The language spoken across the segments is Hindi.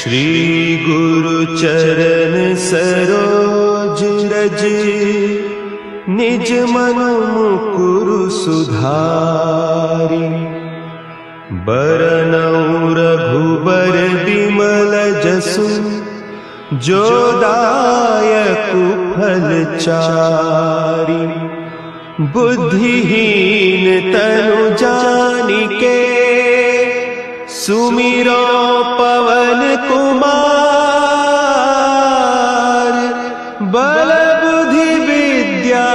श्री गुरु चरण सरोज रज, निज मन मुकुरु सुधारि। बरनउँ रघुबर बिमल जसु, जो दायकु फल चारि। बुद्धिहीन तनु जानिके, सुमिरो पवन कुमार। बल बुद्धि विद्या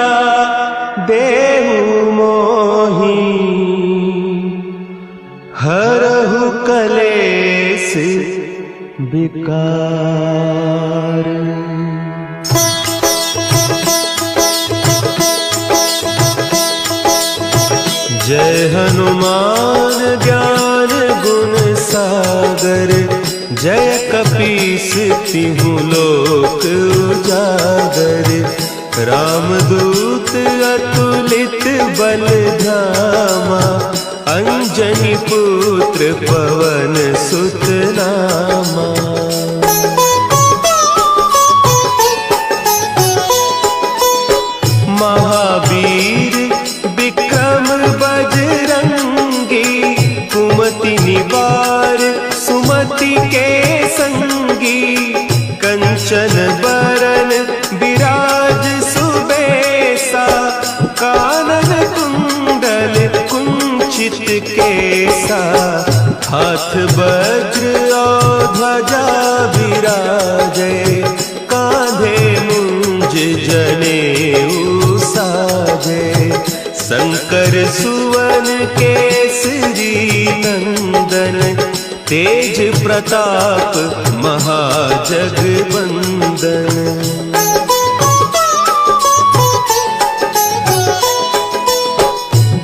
देहु मोहि, हरहु कलेस विकार। जय हनुमान ज्ञान गुण सागर, जय कपीस तिहु लोक उजागर। रामदूत अतुलित बल धामा, अंजनी पुत्र पवन सुत नामा। महावीर विक्रम बजरंगी, कुमति निवार सुमति के संगी। कंचन बरन विराज सुबेसा, कानन कुंडल कुंचित केसा। हाथ वज्र और ध्वजा विराजे, कांधे मुंज जनेऊ साजे। शंकर सुवन केसरी नंदन, तेज प्रताप महाजगवंदन।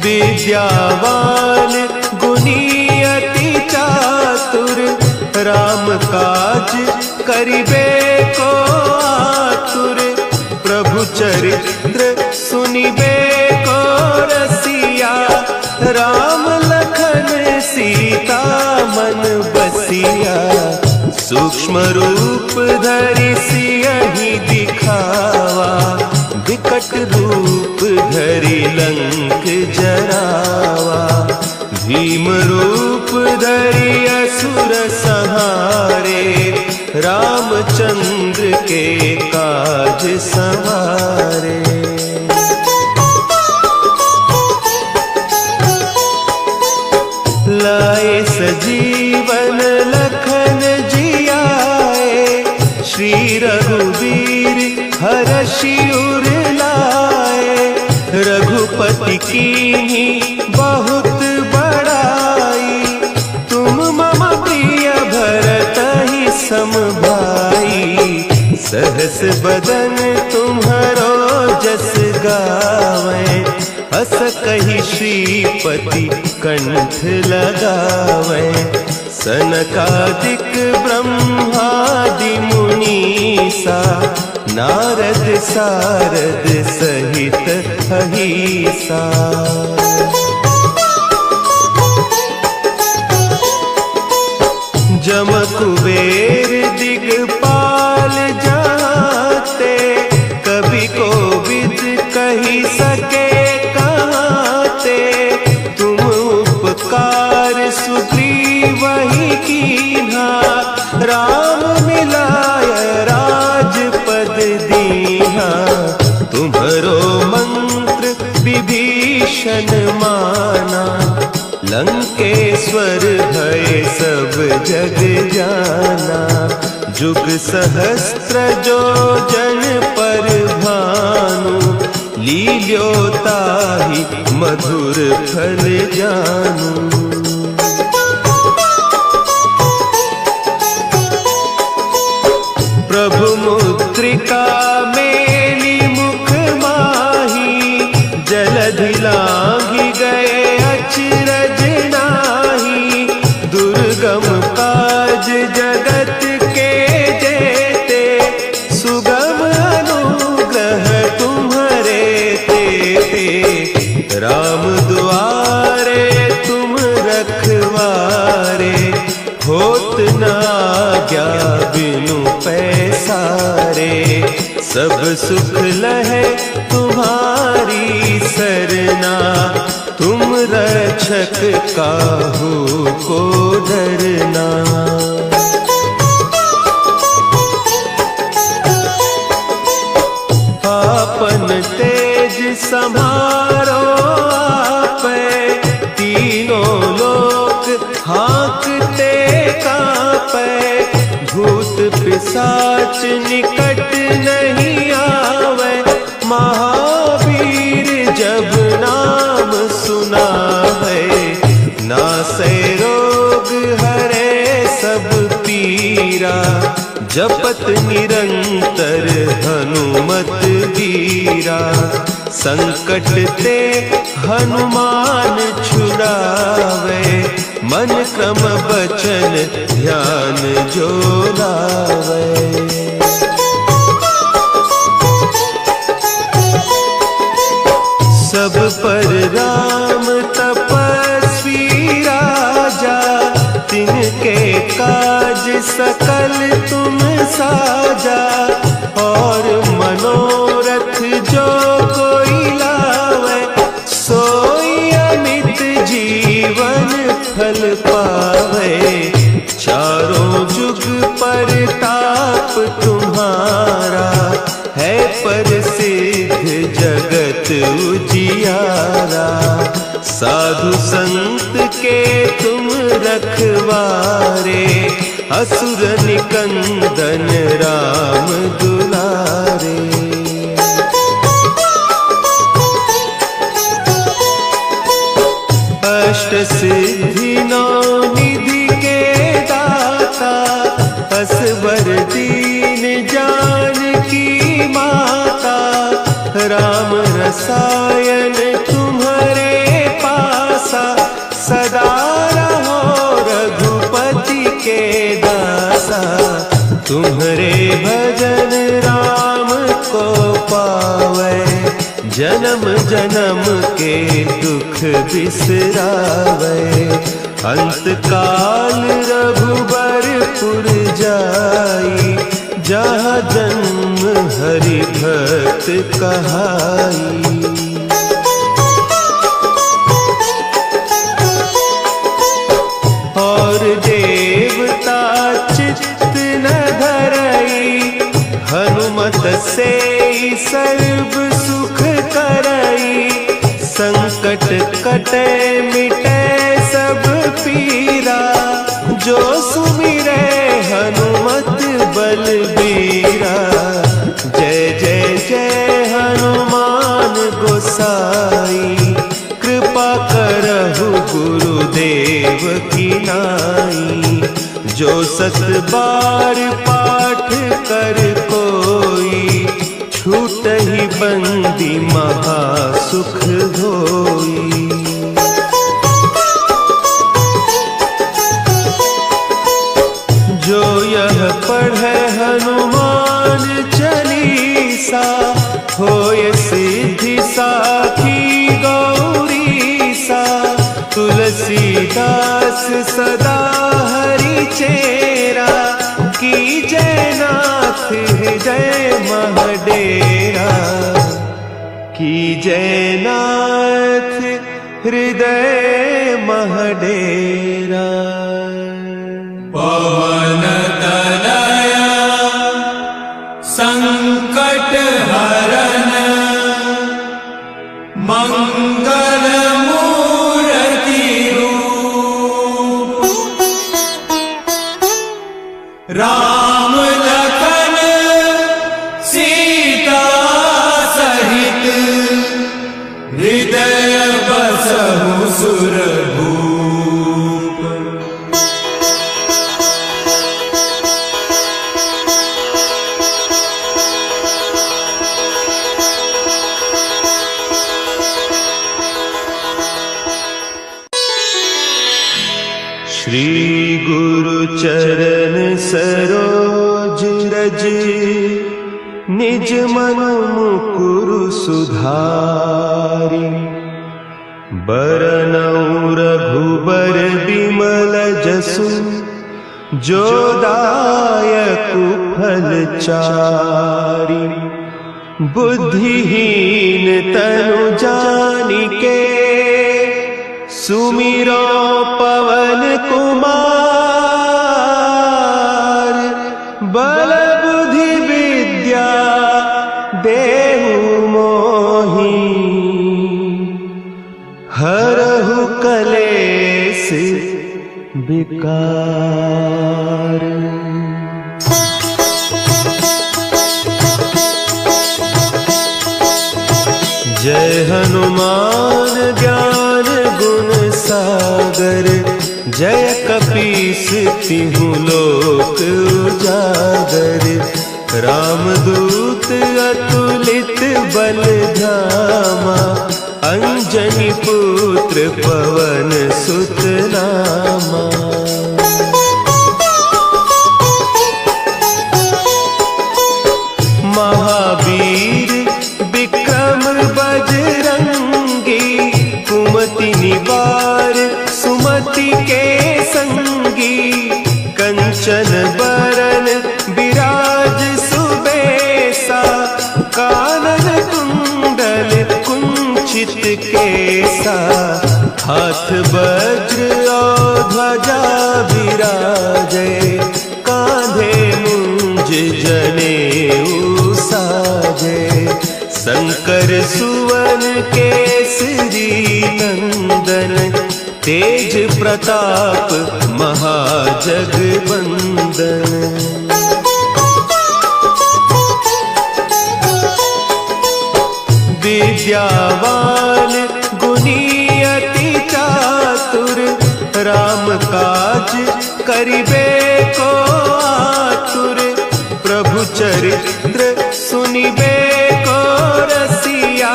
विद्यावान गुणी अति चातुर, राम काज करिबे को आतुर। प्रभु चरित्र सुनिबे को रसिया, राम लखन सीता मन बसिया। सूक्ष्म रूप धरि सियहि दिखावा, विकट रूप धरि लंक जरावा। भीम रूप धरि असुर संहारे, रामचंद्र के काज सवारे। लाए सजीवन लखन जियाए, श्री रघुवीर हरषि उर लाए। रघुपति कीन्ही बहुत बड़ाई, तुम मम प्रिय भरतहि सम भाई। सहस बदन तुम्हरो जस गावें, अस कहि श्रीपति कंठ लगावें। सनकादिक ब्रह्मादि मुनीसा, नारद सारद सहित अहीसा। जम कुबेर दिगपाल जाते, कवि कोविद कहि सके कहते। तुम उपकार सुग्रीवहि कीन्हा, राम मिलाय राजपद दीन्हा। तुम्हरो मंत्र विभीषण माना, लंकेश्वर भय सब जग जाना। जुग सहस्त्र जो जन पर भानु, लील्योताहि मधुर फल जानू। प्रभु मुद्रिका मेली मुख माही, जलधि लांघि गए अचरज नाही। दुर्गम काज जगत के जेते, सुगम अनुग्रह तुम्हरे तेते। राम दुआरे तुम रखवारे, होत न आज्ञा बिनु पैसारे, सब सुख लहे तुम्हारी सरना, तुम रक्षक काहू को डरना। आपन तेज संभारो आपे, तीनों लोक हाँकते कांपे, भूत पिशाच निकट नहीं आवे, महावीर जब नाम सुनावे, नासै रोग हरे सब पीरा, जपत निरंतर हनुमत वीरा, संकट ते हनुमान छुड़ावे, मन क्रम बचन ध्यान जो लावे। सब पर राम तपस्वी राजा, तिनके काज सकल तुम साजा, और मनोरथ जो कोई लावे, सोई अमित जीवन फल पावे, चारों जुग परताप तुम्हारा, है प्रसिद्ध जगत उजियारा, साधु संत के तुम रखवारे, असुर निकंदन राम दुलारे। अष्ट सिद्धि नौ निधि के दाता, असवर दीन जानकी माता, राम रसायन तुम्हारे पासा, सदा रहो रघुपति के दासा, तुम्हारे भजन राम को पावे, जन्म जन्म के दुख बिसरावे, अंत काल रघुबरपुर जाई, जहाँ जन्म हरि भक्त कहाई। और देवता चित्त न धरई, हनुमत से सर्व सुख करई, संकट कटे मिटे सब पीरा, जो सुमिरे हनुमत बलबीरा, जय जय जय हनुमान गोसाई, कृपा करहु गुरुदेव की नाई, जो सत बार पाठ कर कोई, छूटहि बंदी महा सुख होई। जो यह पढ़े हनुमान चालीसा, होय सिद्धि साखी गौरीसा, तुलसीदास सदा हरि चेरा, की जयनाथ हृदय महडेरा, की जयनाथ हृदय महडेरा। पवन तनया संकट हरन, मंगल मूर्ति रूप, राम लखन सीता सहित, हृदय बसहु सुरभूप। श्री गुरु चरण सरोज रज, निज मन मुकुरु सुधारि, बरनउँ रघुबर बिमल जसु, जो दायक फलचारी। बुद्धिहीन तनु जानिके सुमिरो पवन कुमार। बल बुद्धि विद्या देहु मोहि हरहु कलेस विकार। जय हनुमान ज्ञान गुण सागर। जय कपीस तिहु लोक उजागर। रामदूत अतुलित बल धामा। अंजनी पुत्र पवन सुत नामा। महावीर विक्रम बजरंगी। कुमति निवार सुमति के संगी। कंचन बरन विराज सुबेसा। कानन कुंडल कुंचित केसा। हाथ वज्र और ध्वजा विराजे। कांधे मुंज जनेऊ साजे। शंकर सुवन केसरी नंदन। तेज प्रताप महाजगवंदन। विद्यावान गुणी अति चातुर। राम काज करिबे को आतुर। प्रभु चरित्र सुनिबे को रसिया।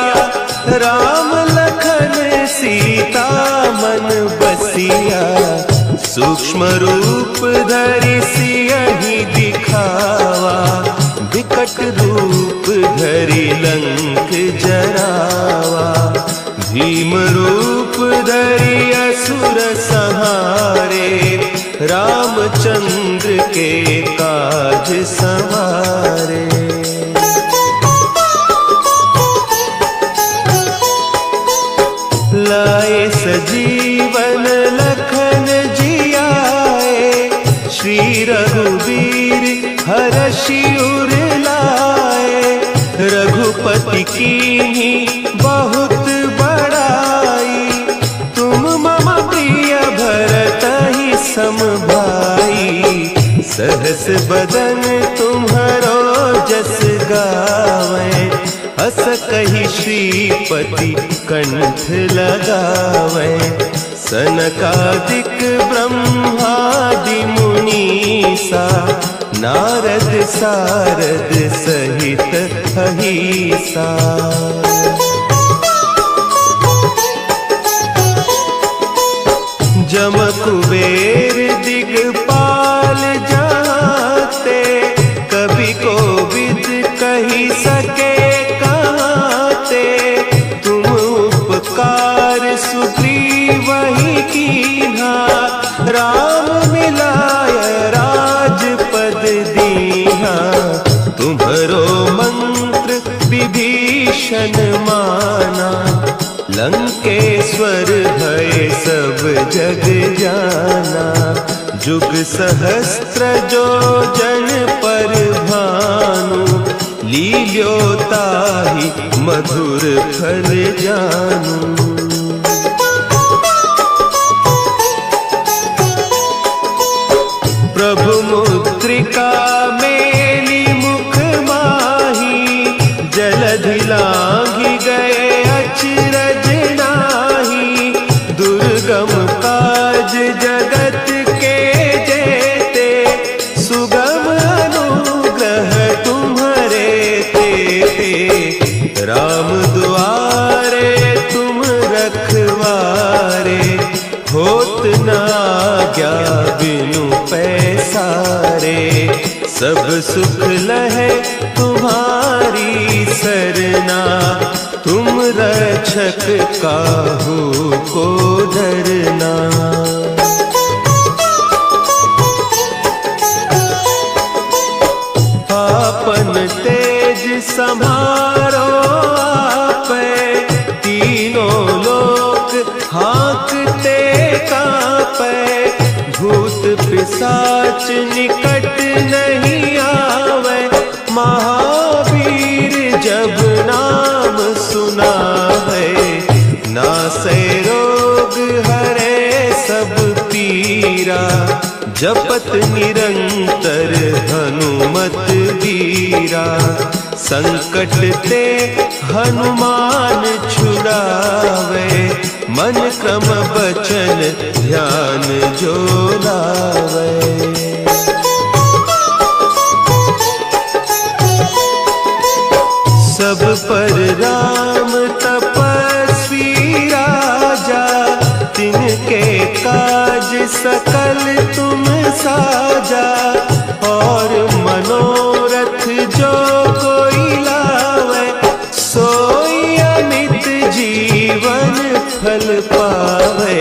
राम लखन सीता मन बसिया। सूक्ष्म रूप धरि सियहि दिखावा। विकट रूप धरि लंक जरावा। भीम रूप धरि असुर संहारे। रामचंद्र के काज सवारे। लाए सजीवन लखन जियाए। श्री रघुवीर हरषि उर लाए। रघुपति कीन्ही बहुत बड़ाई। तुम मम प्रिय भरतहि सम भाई। सहस बदन तुम्हरो जस गावें। हस कहि श्रीपति कंठ लगावें। सनकादिक ब्रह्मादि मुनीसा। नारद सारद सहित अहीसा। जम कुबेर दिगपाल जाते। कवि कोविद कहि सके कहते। तुम उपकार सुग्रीवहि कीन्हा। राम मिलाय राजपद दीन्हा। तुम्हरो मंत्र विभीषण माना। लंकेश्वर भय सब जग जाना। जुग सहस्त्र जो जन पर भानु। लील्योताहि मधुर फल जानू। प्रभु मुद्रिका मेली मुख माही। जलधि लांघि गए अचरज नाही। दुर्गम काज जगत के जेते। सुगम अनुग्रह तुम्हरे तेते। राम दुआरे तुम रखवारे। होत न आज्ञा बिनु पैसारे। सब सुख लहे तुम्हारी सरना। तुम रक्षक काहू को डरना। भूत पिशाच निकट नहीं आवे, महावीर जब नाम सुनावे। नासै रोग हरे सब पीरा, जपत निरंतर हनुमत वीरा। संकट ते हनुमान छुड़ावे, मन क्रम बचन ध्यान जो लावे। सब पर राम तपस्वी राजा, तिनके काज सकल तुम साजा। और मनोरथ जो कोई लावे, सोई अमित जीवन फल पावे।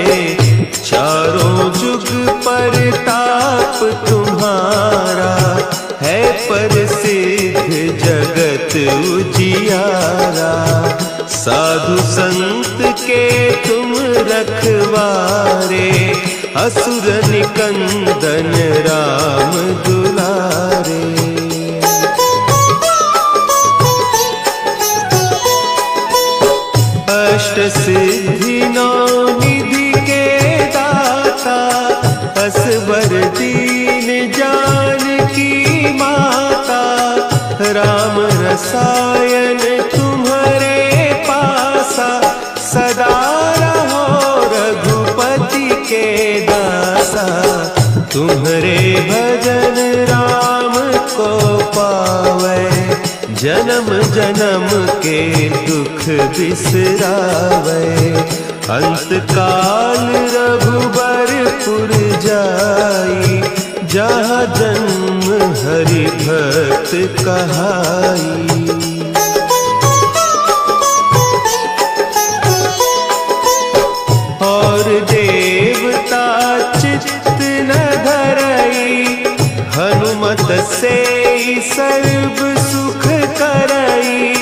चारों जुग परताप तुम्हारा, है प्रसिद्ध जगत उजियारा। साधु संत के तुम रखवारे, असुर निकंदन राम दुलारे। अष्ट सिद्धि नौ निधि के दाता, असवर दीन जानकी माता। राम रसायन तुम्हारे पासा, सदा रहो रघुपति के दासा। तुम्हारे भजन राम को पावे, जन्म जन्म के दुख बिसरावे। अंत काल रघुबरपुर जाई, जहाँ जन्म हरि भक्त कहाई। और देवता चित्त न धरई, हनुमत से सर्व सुख करई।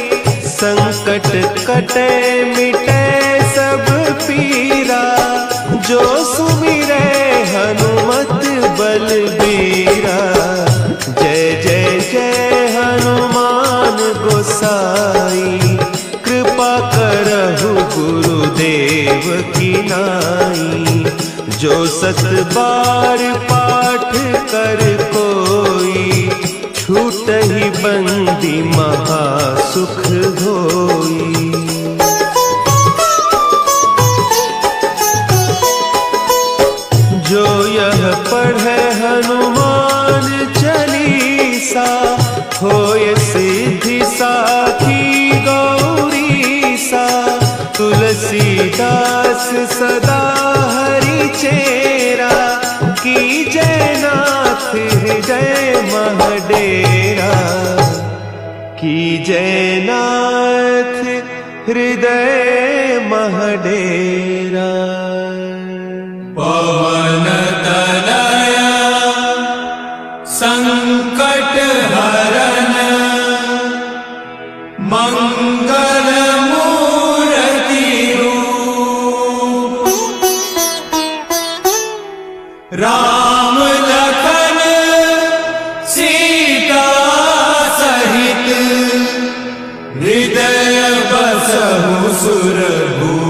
संकट कटे मिटे सब पीरा, जो सुमिरे हनुमत बलबीरा। जय जय जय हनुमान गोसाई, कृपा करहु गुरुदेव की नाई। जो सत बार पाठ कर कोई, छूटहि बंदी महा सुख होई। जो यह पढ़े हनुमान चालीसा, होय सिद्धि साखी गौरीसा। तुलसीदास सदा हरि चेरा, कीजय नाथ हृदय महडेरा। कीजय नाथ हृदय महडेरा। पवन तनया संकट हरन, मंगल मूर्ति रूप। राम लखन सीता सहित, हृदय बसहु सुरभूप।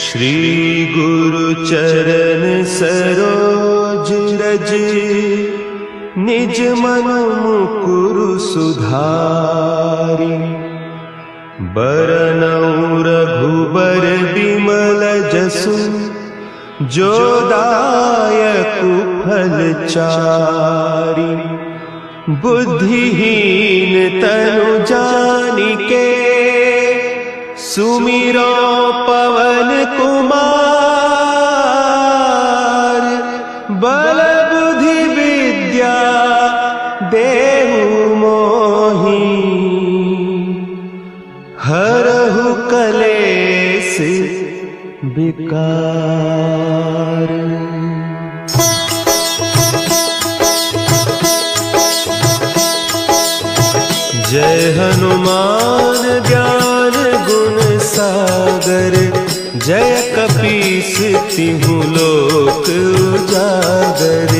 श्री गुरु चरण सरोज रज, निज मन मुकुरु सुधारि। बरनउँ रघुबर बिमल जसु, जो दायकु फल चारि। बुद्धिहीन तनु जानिके, सुमिरो पवन कुमार। बल बुद्धि विद्या देहु मोहि, हरहु कलेस विकार। जय हनुमान ज्ञान गुण सागर, जय कपीस तिहु लोक उजागर।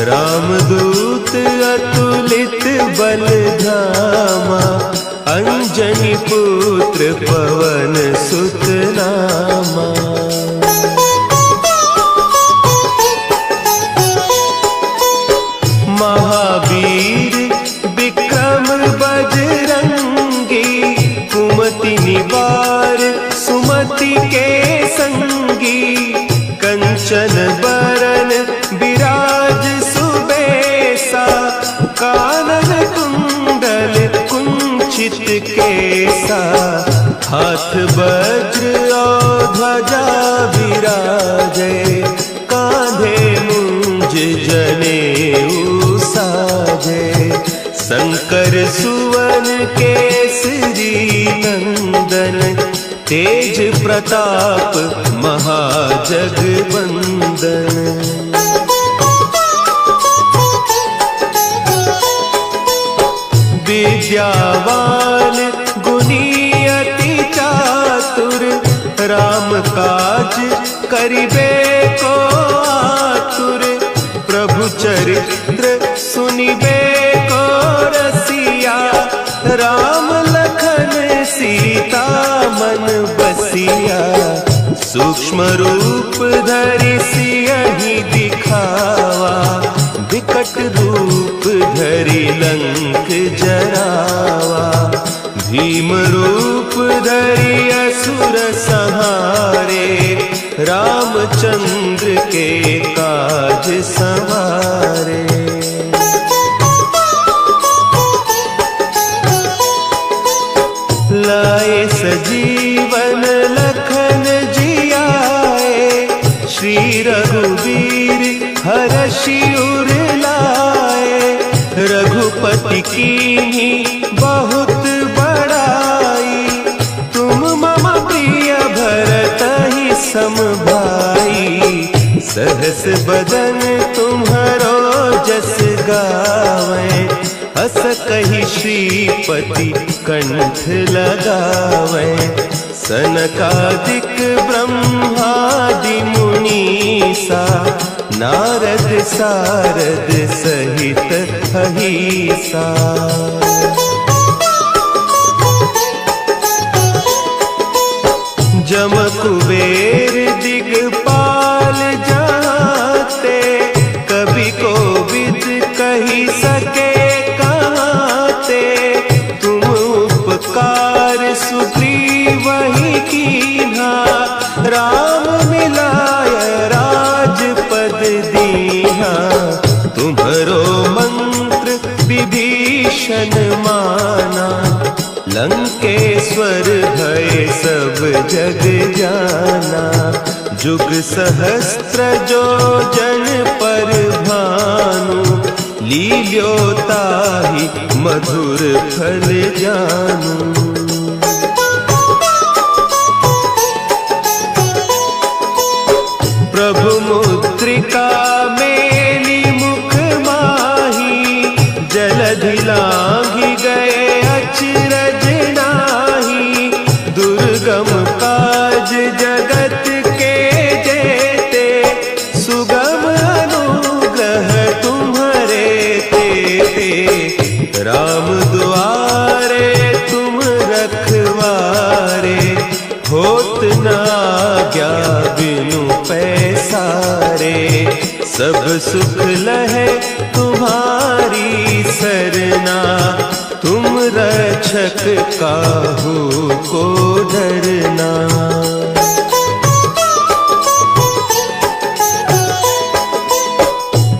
रामदूत अतुलित बल धामा, अंजनी पुत्र पवन सुत नामा। महावीर विक्रम बजरंगी, कुमति निवार सुमति के संगी। कंचन बरन विराज सुबेसा, कानन कुंडल कुंचित केसा। हाथ वज्र और ध्वजा विराजे, कांधे मुंज जनेऊ साजे। शंकर सुवन केसरी नंदन, तेज प्रताप महाजगवंदन। विद्यावान गुणी अति चातुर, राम काज करिबे को आतुर। प्रभु चरित्र सुनिबे को रसिया, राम लखन सीता मन बसिया। सूक्ष्म रूप धरि सियहि दिखावा, विकट रूप धरि लंक जरावा। भीम रूप धरि असुर संहारे, रामचंद्र के काज सवारे। लाए सजीवन लखन जियाए, श्री रघुवीर हरषि उर लाए। रघुपति कीन्ही बहुत बड़ाई, तुम मम प्रिय भरतहि सम भाई। सहस बदन तुम्हरो जस गावें, हस कहि श्रीपति कंठ लगावें। सनकादिक ब्रह्मादि मुनीसा, नारद सारद सहित अहीसा। जम कुबेर दिगपाल जाते, कवि कोविद कहि सके कहते। तुम उपकार सुग्रीवहि कीन्हा, राम मिलाय राजपद दीन्हा। तुम्हरो मंत्र विभीषण माना, लंकेश्वर भय सब जग जाना। जुग सहस्त्र जो जन पर भानु, लील्योताहि मधुर फल जानू। प्रभु मुद्रिका मेली मुख माही, जलधि लांघि गए अचरज नाही। दुर्गम काज जगत के जेते, सुगम अनुग्रह तुम्हरे तेते। राम दुआरे तुम रखवारे, होत न आज्ञा बिनु पैसारे। सब सुख लहे तुम्हारी सरना, तुम रक्षक काहू को डरना।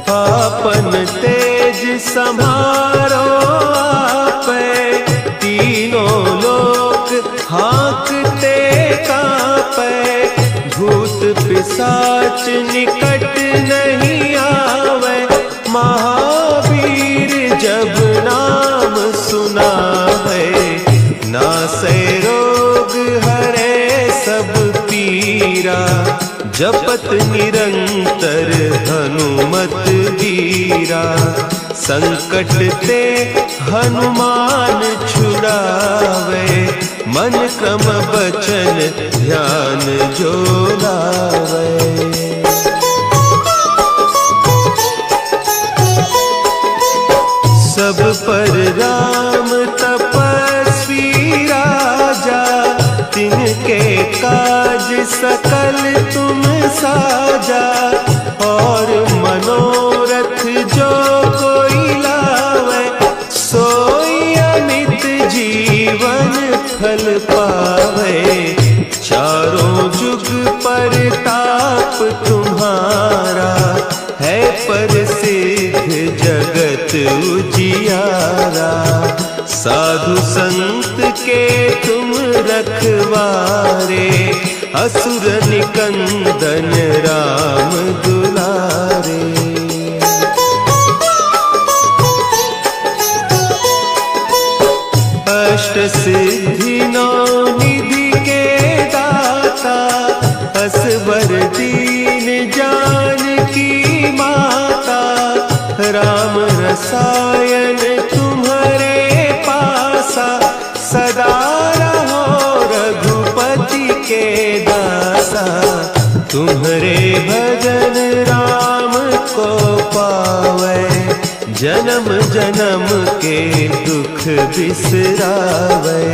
आपन तेज संभारो आपे, तीनों लोक हाँकते कांपे। भूत पिशाच निकट नहीं आवे, महावीर जब नाम सुनावे। नासै रोग हरे सब पीरा, जपत निरंतर हनुमत वीरा। संकट ते हनुमान छुड़ावे, मन क्रम बचन ध्यान जो लावे। सब पर राम तपस्वी राजा, तिनके काज सकल तुम साजा। और मनोरथ जो कोई लावे, सोई अमित जीवन फल पावे। चारों जुग परताप तुम्हारा, है प्रसिद्ध जगत उजियारा। साधु संत के तुम रखवारे, असुर निकंदन राम दुलारे। अष्ट सिद्धि नौ निधि के दाता, असवर दीन जानकी माता। राम रसायन तुम्हारे पासा, सदा रहो रघुपति के दासा। तुम्हारे भजन राम को पावे, जन्म जन्म के दुख बिसरावे।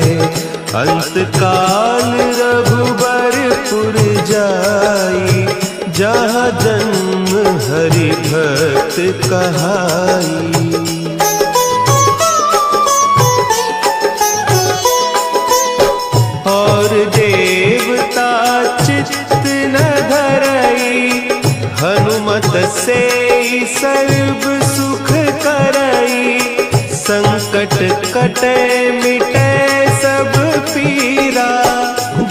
अंत काल रघुबरपुर जाई, जहाँ जन्म हरि भक्त कहाई। और देवता चित्त न धरई, हनुमत से सर्व सुख करई। संकट कटे मिटे सब पीरा,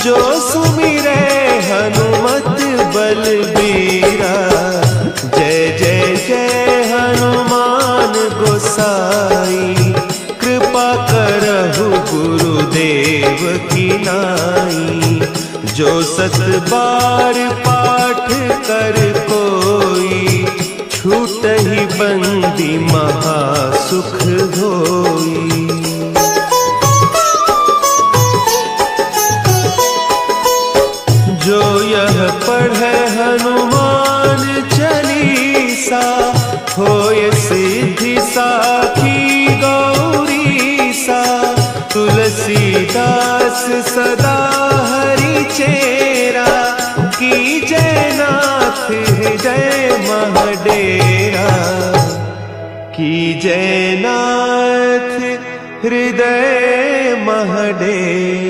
जो सुमिरे हनुमत बलबीरा। जय जय जय हनुमान गोसाई, कृपा करहु गुरुदेव की नाई। जो सत बार पाठ कर कोई, छूटहि बंदी महासुख होई। जो यह पढ़े हनुमान चालीसा, होय सिद्धि साखी गौरीसा। तुलसीदास सदा हरि चेरा, कीजय नाथ हृदय महडेरा। कीजय नाथ हृदय महडेरा।